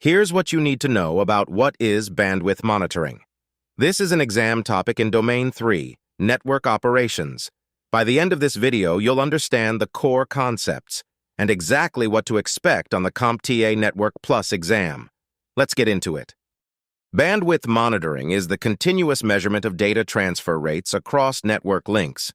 Here's what you need to know about what is bandwidth monitoring. This is an exam topic in Domain 3, Network Operations. By the end of this video, you'll understand the core concepts and exactly what to expect on the CompTIA Network Plus exam. Let's get into it. Bandwidth monitoring is the continuous measurement of data transfer rates across network links.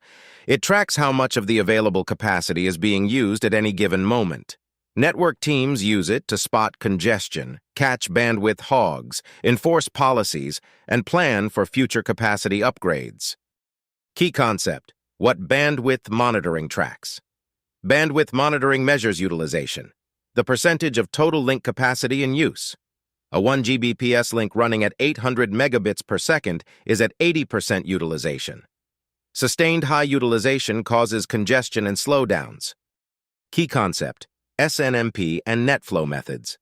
It tracks how much of the available capacity is being used at any given moment. Network teams use it to spot congestion, catch bandwidth hogs, enforce policies, and plan for future capacity upgrades. Key concept: what bandwidth monitoring tracks. Bandwidth monitoring measures utilization, the percentage of total link capacity in use. A 1 Gbps link running at 800 megabits per second is at 80% utilization. Sustained high utilization causes congestion and slowdowns. Key concept: SNMP and NetFlow methods.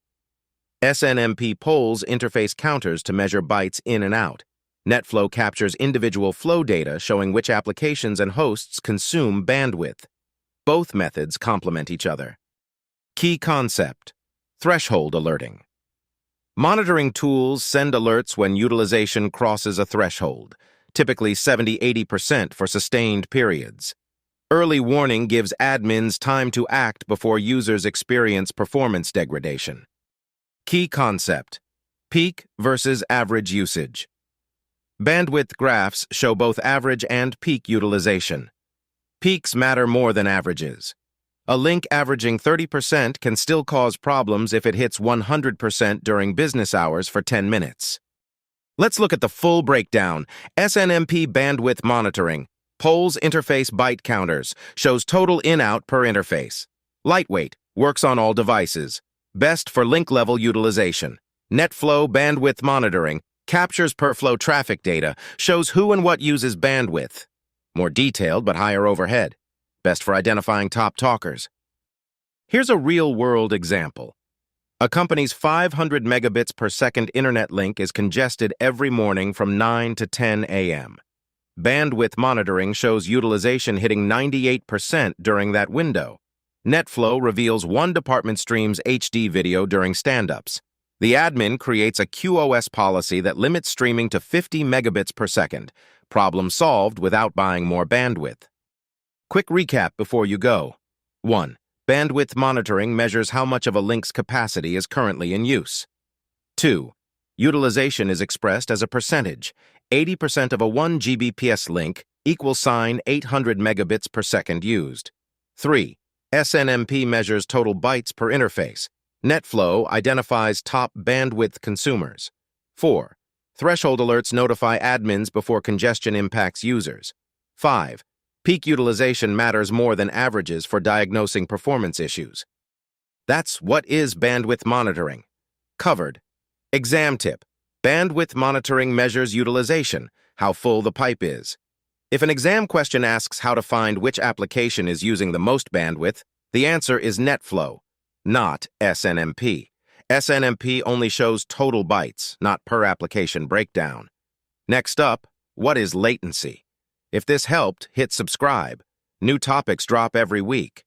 SNMP polls interface counters to measure bytes in and out. NetFlow captures individual flow data showing which applications and hosts consume bandwidth. Both methods complement each other. Key concept: threshold alerting. Monitoring tools send alerts when utilization crosses a threshold, typically 70–80% for sustained periods. Early warning gives admins time to act before users experience performance degradation. Key concept: peak versus average usage. Bandwidth graphs show both average and peak utilization. Peaks matter more than averages. A link averaging 30% can still cause problems if it hits 100% during business hours for 10 minutes. Let's look at the full breakdown. SNMP bandwidth monitoring polls interface byte counters, shows total in-out per interface. Lightweight, works on all devices. Best for link-level utilization. NetFlow bandwidth monitoring captures per-flow traffic data, shows who and what uses bandwidth. More detailed but higher overhead. Best for identifying top talkers. Here's a real-world example. A company's 500 megabits per second internet link is congested every morning from 9 to 10 a.m. Bandwidth monitoring shows utilization hitting 98% during that window. NetFlow reveals one department streams HD video during stand-ups. The admin creates a QoS policy that limits streaming to 50 megabits per second. Problem solved without buying more bandwidth. Quick recap before you go. 1. Bandwidth monitoring measures how much of a link's capacity is currently in use. 2. Utilization is expressed as a percentage. 80% of a 1 Gbps link equals 800 megabits per second used. 3. SNMP measures total bytes per interface. NetFlow identifies top bandwidth consumers. 4. Threshold alerts notify admins before congestion impacts users. 5. Peak utilization matters more than averages for diagnosing performance issues. That's what is bandwidth monitoring. Covered. Exam tip: bandwidth monitoring measures utilization, how full the pipe is. If an exam question asks how to find which application is using the most bandwidth, the answer is NetFlow, not SNMP. SNMP only shows total bytes, not per application breakdown. Next up, what is latency? If this helped, hit subscribe. New topics drop every week.